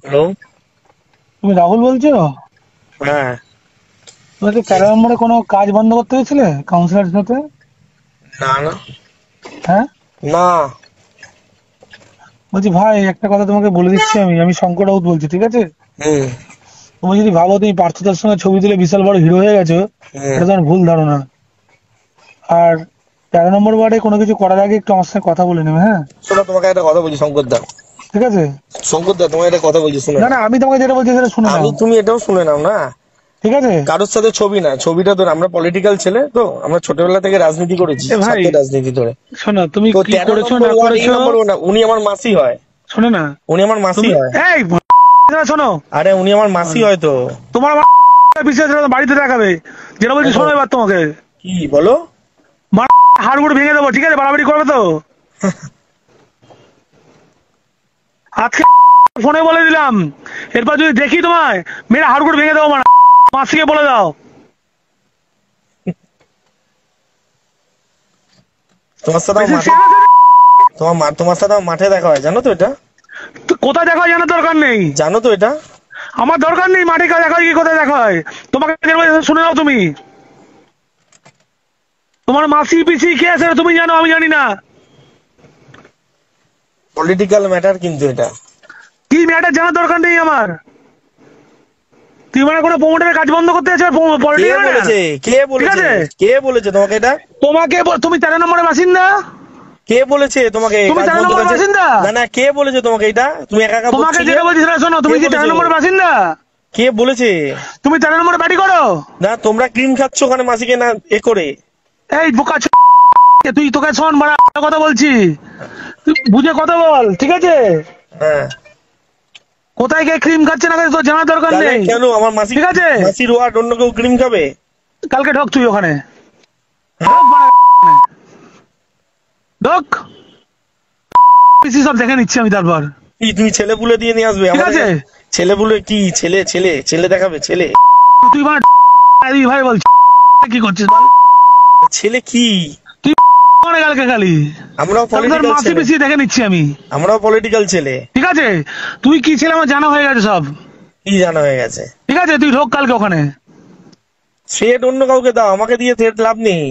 Hello. তুমি রাহুল বলছো? হ্যাঁ। তুমি কি 13 নম্বরে কোনো কাজ বন্ধ করতে গেছিলে কাউন্সিলরের সাথে? না না হ্যাঁ, না। বলছি ভাই একটা কথা তোমাকে বলে দিচ্ছি, আমি আমি শঙ্কর রাউত বলছি, ঠিক আছে? হুম তুমি যদি ভাবো তুমি পার্থদার সঙ্গে ছবি তুলে বিশাল বড় হিরো হয়ে গেছো, হুম। এটা তোমার ভুল ধারণা। আর 13 নম্বর ওয়ার্ডে কোনো কিছু করার আগে একটু আমার সঙ্গে কথা বলে নেবে, হ্যাঁ? শোনো, তোমাকে একটা কথা বলছি শঙ্কর দা। ঠিক আছে? শঙ্কর দা, তোমাকে একটা কথা বলছি, শুনে না নাও। না, আমি তোমাকে যেটা বলছি সেটা শুনে নাও, তুমি এটাও শুনে নাও না। ঠিক আছে? কারোর সাথে ছবি না, ছবিটা ধরে আমরা পলিটিক্যাল ছেলে তো, আমরা ছোটবেলা থেকে রাজনীতি করেছি, এ ভাই, ছাত্র রাজনীতি ধরে। শোনো তুমি তো কি 13 করেছো নম্বর না ওয়ার্ড এই করেছো, নম্বর না, উনি আমার মাসি হয়। শোনো না। উনি আমার মাসি তুমি হয়। এই শোনো, আরে উনি আমার মাসি হয় তো। তোমার বিষয় বাড়িতে দেখাবে, যেটা বলছি দেখো, শোনো এবার তোমাকে। কি বলো? হাড়গুড় ভেঙে দেবো, ঠিক আছে? বাড়াবাড়ি করবে তো? আজকে ফোনে বলে দিলাম, এরপর যদি দেখি তোমায় মেরে হাড়গুড় ভেঙে দেবো, মাসিকে বলে দাও। তোমার সাথে আমার মাঠে, তোমার সাথে আমার মাঠে দেখা হয়, জানো তো এটা? কোথায় দেখা হয় জানার দরকার নেই, জানো তো এটা? আমার দরকার নেই মাঠে দেখা হয় কি কোথায় দেখা হয়। তোমাকে শুনে নাও তুমি, তোমার মাসি পিসি কে আছে তুমি জানো, আমি জানি না। পলিটিক্যাল ম্যাটার কিন্তু এটা। কি ম্যাটার জানার দরকার নেই আমার। তুই মানে কোনো প্রমোটারের কাজ বন্ধ করতে আছে? কে বলেছে? কে বলেছে? কে বলেছে তোমাকে এটা? তোমাকে তুমি 13 নম্বরের বাসিন্দা? কে বলেছে তোমাকে তুমি কাজ 13 বন্ধ নম্বরের করেছে? বাসিন্দা? না না, কে বলেছে তোমাকে এটা? তুমি একা একা তোমাকে বলছো যে? যেটা বলছি সেটা শোনো, তুমি কে কি বলেছে? 13 নম্বরের বাসিন্দা? কে বলেছে? তুমি 13 নম্বরে ব্যাটি করো? না, তোমরা ক্রিম খাচ্ছ ওখানে মাসিকে না এ করে। এই বোকা তুই, তোকে শোন বাড়া কথা বলছি, তুই বুঝে কথা বল, ঠিক আছে? হ্যাঁ। কোথায় গিয়ে ক্রিম খাচ্ছে না খাচ্ছে তোর জানার দরকার তাহলে নেই, কেন আমার মাসি, ঠিক আছে? মাসির ওয়ার্ড অন্য কেউ ক্রিম খাবে? কালকে ঢোক তুই ওখানে, হ্যাঁ? ঢোক, পিসি সব দেখে নিচ্ছি আমি তারপর, কি তুমি ছেলে পুলে দিয়ে নিয়ে আসবে ঠিক আমাদের? আছে? ছেলে পুলে কি ছেলে ছেলে ছেলে দেখাবে ছেলে? তুই মানে ভাই বলছি কি করছিস বল? ছেলে কি? তুই মানে কালকে খালি আমরাও পলিটিক্যাল মাসি ছেলে। পিসি দেখে নিচ্ছি আমি, আমরাও পলিটিক্যাল ছেলে। ঠিক আছে? তুই কি ছেলে আমার জানা হয়ে গেছে সব, কি জানা হয়ে গেছে? ঠিক আছে? তুই ঢোক কালকে ওখানে। থ্রেট অন্য কাউকে দাও, আমাকে দিয়ে থ্রেট লাভ নেই।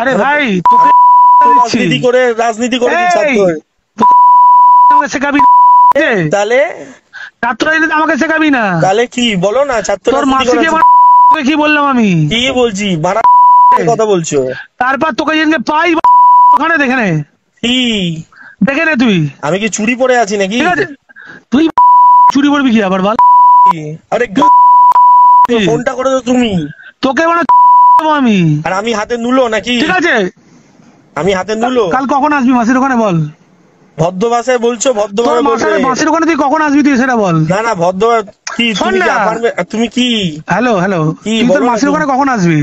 আরে ভাই তোকে রাজনীতি করে এই, ছাত্র। আমাকে শেখাবি না, ঠিক আছে? তাহলে ছাত্র রাজনীতি আমাকে শেখাবি না। তাহলে কি বলো না, ছাত্র তোর রাজনীতি মাসিকে করেছে। কি বললাম আমি? কি বলছি বাড়া কথা বলছো? তারপর তোকে যেদিনকে পাই ওখানে দেখে নে, কি? দেখে নে তুই, আমি কি চুরি পরে আছি নাকি? ঠিক আছে? তুই চুরি করবি কি আবার বল? আরে ফোনটা করে দাও তুমি। তোকে মানে আমি, আর আমি হাতে নুলো নাকি? ঠিক আছে? আমি হাতে নুলো? কাল কখন আসবি মাসির ওখানে বল? ভদ্র ভাষায় বলছো, তোর ভদ্রভাবে বলবে। মাসির ওখানে তুই কখন আসবি তুই সেটা বল। না না, ভদ্র কি শোন তুমি কি না, তুমি কি? হ্যালো হ্যালো, কি তুই তোর বলো না মাসির তুমি? ওখানে কখন আসবি?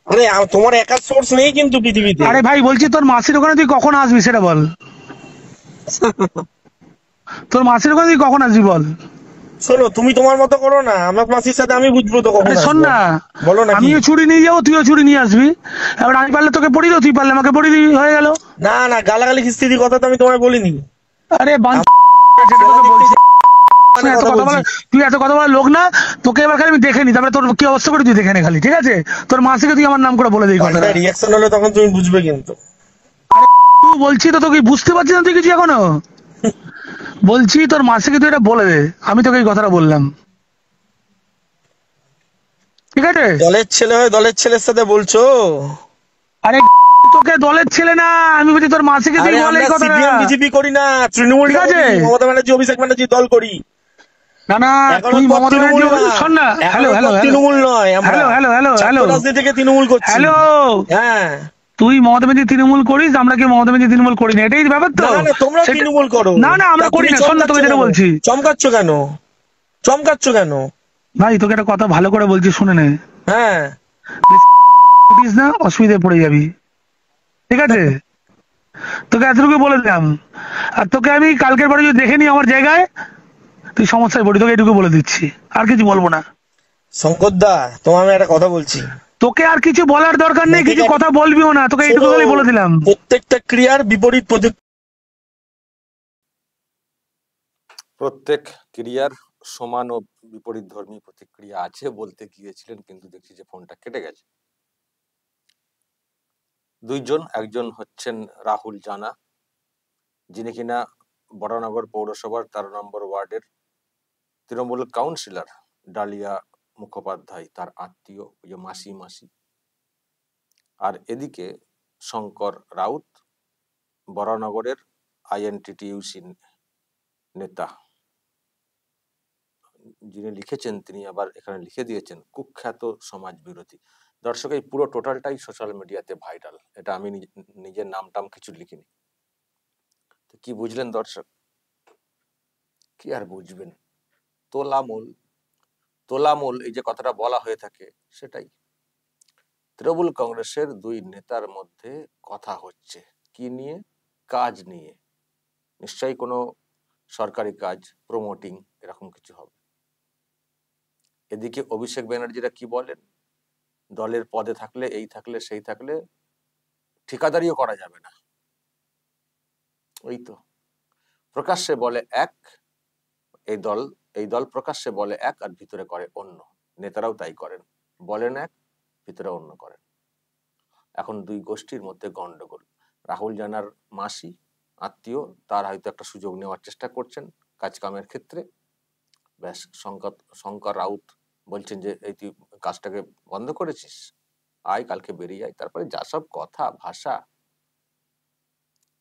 আরে তোমার একার সোর্স নেই কিন্তু পৃথিবীতে। আরে ভাই বলছি তোর মাসির ওখানে তুই কখন আসবি সেটা বল। তোর মাসির ওখানে তুই কখন আসবি বল। শোনো, তুমি তোমার মতো করো না, আমার মাসির সাথে আমি বুঝবো তো কখন শোন আসবো। না, বলো না কি? আমিও ছুরি নিয়ে যাবো, তুইও ছুরি নিয়ে আসবি, এবার আমি পারলে তোকে পড়ি দেবো, তুই পারলে আমাকে পড়ি দিবি, হয়ে গেল। না না, গালাগালি খিস্তি কথা তো আমি তোমায় বলিনি। আরে মানে কথা বলছি। তুই এত কথা বলার লোক না, তোকে এবার খালি আমি দেখে নি, তারপরে তোর কি অবস্থা করে তুই দেখে নে খালি, ঠিক আছে? তোর মাসিকে তুই আমার নাম করে বলে দিই কথাটা। রিয়াকশন হলে তখন তুমি বুঝবে কিন্তু। তুই বলছি তো, তোকে বুঝতে পারছিস না তুই কিছু এখনো? বলছি তোর মাসিকে তুই এটা বলে দে, আমি তোকে এই কথাটা বললাম, ঠিক আছে? দলের ছেলে হয়ে দলের ছেলের সাথে বলছো? আরে তোকে দলের ছেলে না, আমি বলছি তোর মাসিকে তুই বলে এই কথাটা। বিজেপি করি না, তৃণমূল, ঠিক আছে? মমতা ব্যানার্জি অভিষেক ব্যানার্জি দল করি। না না, তুই মমতা ব্যানার্জি শোন না, হ্যালো হ্যালো তৃণমূল নয়, হ্যালো হ্যালো হ্যালো হ্যালো রাজনীতি থেকে তৃণমূল করছি। হ্যালো, হ্যাঁ। তুই মমতা ব্যানার্জি তৃণমূল করিস, আমরা কি মমতা ব্যানার্জি তৃণমূল করি না, এটাই ব্যাপার তো। না না, তোমরা তৃণমূল করো। না না, আমরা করি না, শোন না তোকে যেটা বলছি। চমকাচ্ছ কেন? চমকাচ্ছ কেন? ভাই তোকে একটা কথা ভালো করে বলছি, শুনে নে। হ্যাঁ। উঠিস না, অসুবিধায় পড়ে যাবি, ঠিক আছে? তোকে এতটুকু বলে দিলাম, আর তোকে আমি কালকের পরে যদি দেখে নি আমার জায়গায়, তুই সমস্যায় পড়ি, তোকে এটুকু বলে দিচ্ছি, আর কিছু বলবো না। শঙ্কর দা, তোমার আমি একটা কথা বলছি। তোকে আর কিছু বলার দরকার নেই, কিছু কথা বলবিও না, তোকে এইটুকু বলে দিলাম। প্রত্যেকটা ক্রিয়ার বিপরীত প্রত্যেক ক্রিয়ার সমান ও বিপরীতধর্মী প্রতিক্রিয়া আছে বলতে গিয়েছিলেন, কিন্তু দেখছি যে ফোনটা কেটে গেছে। দুইজন, একজন হচ্ছেন রাহুল জানা, যিনি কিনা বরানগর পৌরসভার 13 নম্বর ওয়ার্ডের তৃণমূল কাউন্সিলর ডালিয়া মুখোপাধ্যায়, তার আত্মীয়, ওই যে মাসি। আর এদিকে শঙ্কর রাউত, বরানগরের আইএনটিটিইউসি নেতা, যিনি লিখেছেন, তিনি আবার এখানে লিখে দিয়েছেন কুখ্যাত সমাজ বিরোধী। দর্শক, এই পুরো টোটালটাই সোশ্যাল মিডিয়াতে ভাইরাল। এটা আমি নিজের নাম টাম কিছু লিখিনি। তো কি বুঝলেন দর্শক? কি আর বুঝবেন? তোলামূল এই যে কথাটা বলা হয়ে থাকে, সেটাই। তৃণমূল কংগ্রেসের দুই নেতার মধ্যে কথা হচ্ছে কি নিয়ে? কাজ নিয়ে। নিশ্চয়ই কোনো সরকারি কাজ, প্রমোটিং, এরকম কিছু হবে। এদিকে অভিষেক ব্যানার্জিরা কি বলেন? দলের পদে থাকলে, এই থাকলে, সেই থাকলে ঠিকাদারিও করা যাবে না। ওই তো প্রকাশ্যে বলে এক, এই দল প্রকাশ্যে বলে এক আর ভিতরে করে অন্য। নেতারাও তাই করেন, বলেন এক, ভিতরে অন্য করেন। এখন দুই গোষ্ঠীর মধ্যে গন্ডগোল। রাহুল জানার মাসি, আত্মীয়, তার হয়তো একটা সুযোগ নেওয়ার চেষ্টা করছেন কাজ কামের ক্ষেত্রে। ব্যাস, শঙ্কর রাউত বলছেন যে এই তুই কাজটাকে বন্ধ করেছিস, আয়, কালকে বেরিয়ে যায়। তারপরে যা সব কথা, ভাষা,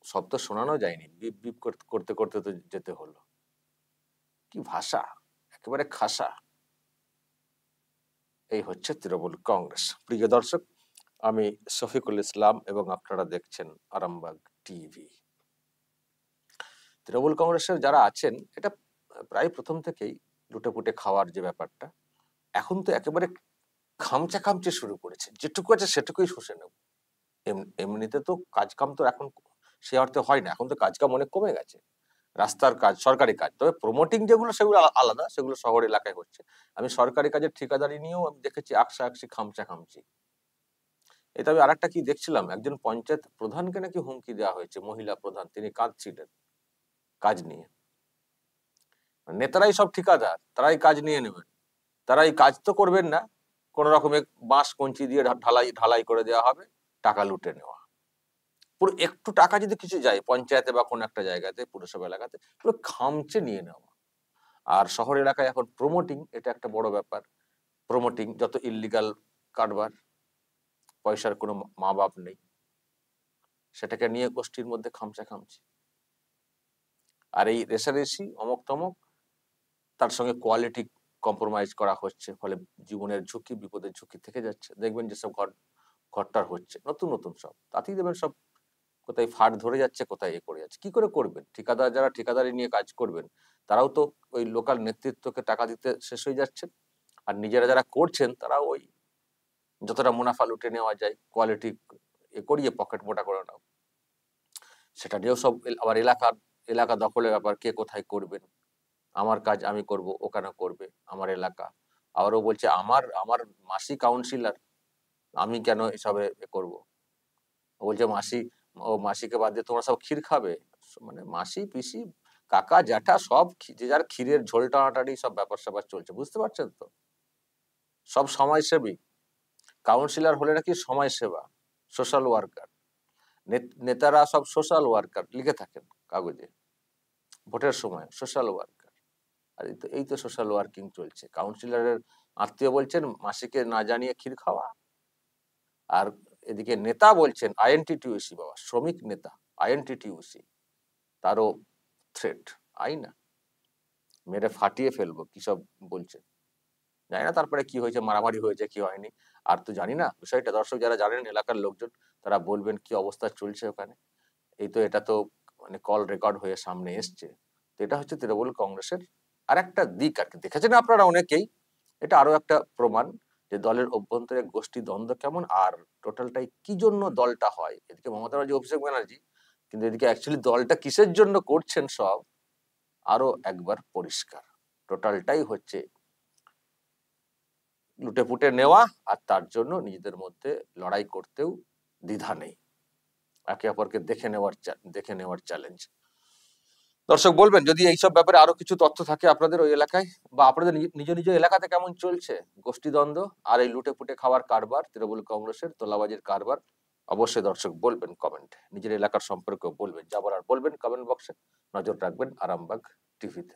সব তো শোনানো যায়নি, বিপ বিপ করতে করতে তো যেতে হলো। কি ভাষা, একেবারে খাসা। এই হচ্ছে তৃণমূল কংগ্রেস। প্রিয় দর্শক, আমি শফিকুল ইসলাম এবং আপনারা দেখছেন আরামবাগ টিভি। তৃণমূল কংগ্রেসের যারা আছেন, এটা প্রায় প্রথম থেকেই লুটেপুটে খাওয়ার যে ব্যাপারটা, এখন তো একেবারে খামচে শুরু করেছে। যেটুকু আছে সেটুকুই শুষে নেব। এমনিতে তো কাজকাম তো এখন সে অর্থে হয় না, এখন তো কাজকাম অনেক কমে গেছে। রাস্তার কাজ, সরকারি কাজ, তবে প্রমোটিং যেগুলো সেগুলো আলাদা, সেগুলো শহর এলাকায় হচ্ছে। আমি সরকারি কাজের ঠিকাদারি নিয়েও আমি দেখেছি আকসি খামচি। এটা আমি আরেকটা কি দেখছিলাম, একজন পঞ্চায়েত প্রধানকে নাকি হুমকি দেওয়া হয়েছে, মহিলা প্রধান, তিনি কাঁদছিলেন কাজ নিয়ে। নেতারাই সব ঠিকাদার, তারাই কাজ নিয়ে নেবেন, তারাই কাজ তো করবেন না, কোন রকমে বাঁশ কঞ্চি দিয়ে ঢালাই করে দেওয়া হবে, টাকা লুটে নেওয়া। পুরো একটু টাকা যদি কিছু যায় পঞ্চায়েতে বা কোনো একটা জায়গাতে, পুরসভা এলাকাতে, পুরো খামচে নিয়ে নেওয়া। আর শহর এলাকায় এখন প্রমোটিং, এটা একটা বড় ব্যাপার। প্রমোটিং, যত ইল্লিগাল কারবার, পয়সার কোনো মা বাপ নেই, সেটাকে নিয়ে গোষ্ঠীর মধ্যে খামচি। আর এই রেষারেষি, অমক তমক, তার সঙ্গে কোয়ালিটি কম্প্রোমাইজ করা হচ্ছে, ফলে জীবনের ঝুঁকি, বিপদের ঝুঁকি থেকে যাচ্ছে। দেখবেন যেসব ঘরটার হচ্ছে নতুন সব, তাতেই দেবেন সব কোথায় ফাট ধরে যাচ্ছে, কোথায় করে যাচ্ছে। কি করে করবেন? ঠিকাদার যারা ঠিকাদারি নিয়ে কাজ করবেন, তারাও তো ওই লোকাল নেতৃত্বকে টাকা দিতে শেষ হয়ে যাচ্ছেন। আর নিজেরা যারা করছেন, তারা ওই যতটা মুনাফা লুটে নেওয়া যায়, কোয়ালিটি করিয়ে পকেট মোটা করে নাও। সেটা নিয়েও সব আবার এলাকা দখলের ব্যাপার, কে কোথায় করবেন। আমার কাজ আমি করব, ও কেন করবে আমার এলাকা। আবারও বলছে আমার মাসি কাউন্সিলর, আমি কেন এসবে করব। বলছে মাসিকে বাদ দিয়ে তোমরা সব ক্ষীর খাবে। মানে মাসি, পিসি, কাকা, জ্যাঠা, সব যে যার ক্ষীরের ঝোল টানাটানি সব ব্যাপার স্যাপার চলছে, বুঝতে পারছেন তো। সব সমাজসেবী। কাউন্সিলর হলে নাকি সমাজ সেবা, সোশ্যাল ওয়ার্কার। নেতারা সব সোশ্যাল ওয়ার্কার লিখে থাকেন কাগজে, ভোটের সময় সোশ্যাল ওয়ার্কার। আর এই তো সোশ্যাল ওয়ার্কিং চলছে। কাউন্সিলরের আত্মীয় বলছেন মাসিকে না জানিয়ে ক্ষীর খাওয়া, আর এদিকে নেতা বলছেন আইএনটিটিইউসি, বাবা, শ্রমিক নেতা আইএনটিটিইউসি, তারও থ্রেট, আইনা মেরে ফাটিয়ে ফেলবো, কি সব বলছে জানি না। তারপরে কি হয়েছে, মারামারি হয়েছে কি হয়নি আর তো জানি না বিষয়টা। দর্শক যারা জানেন, এলাকার লোকজন, তারা বলবেন কি অবস্থা চলছে ওখানে। এটা তো মানে কল রেকর্ড হয়ে সামনে এসছে। তো এটা হচ্ছে তৃণমূল কংগ্রেসের আর একটা দিক আর কি। দেখেছেন আপনারা অনেকেই, এটা আরো একটা প্রমাণ যে দলের অভ্যন্তরে গোষ্ঠী দ্বন্দ্ব কেমন, আর টোটালটাই কি জন্য দলটা হয়। এদিকে মমতা ব্যানার্জি, অভিষেক ব্যানার্জি, কিন্তু এদিকে অ্যাকচুয়ালি দলটা কিসের জন্য করছেন সব আরো একবার পরিষ্কার। টোটালটাই হচ্ছে লুটেপুটে নেওয়া, আর তার জন্য নিজেদের মধ্যে লড়াই করতেও দ্বিধা নেই, একে অপরকে দেখে নেওয়ার চ্যালেঞ্জ। দর্শক বলবেন যদি এইসব ব্যাপারে আরো কিছু তথ্য থাকে আপনাদের ওই এলাকায়, বা আপনাদের নিজ নিজ এলাকাতে কেমন চলছে গোষ্ঠীদ্বন্দ্ব আর এই লুটে পুটে খাওয়ার কারবার, তৃণমূল কংগ্রেসের তোলাবাজির কারবার, অবশ্যই দর্শক বলবেন কমেন্ট, নিজের এলাকার সম্পর্কেও বলবেন, যা বলার বলবেন কমেন্ট বক্সে। নজর রাখবেন আরামবাগ টিভিতে।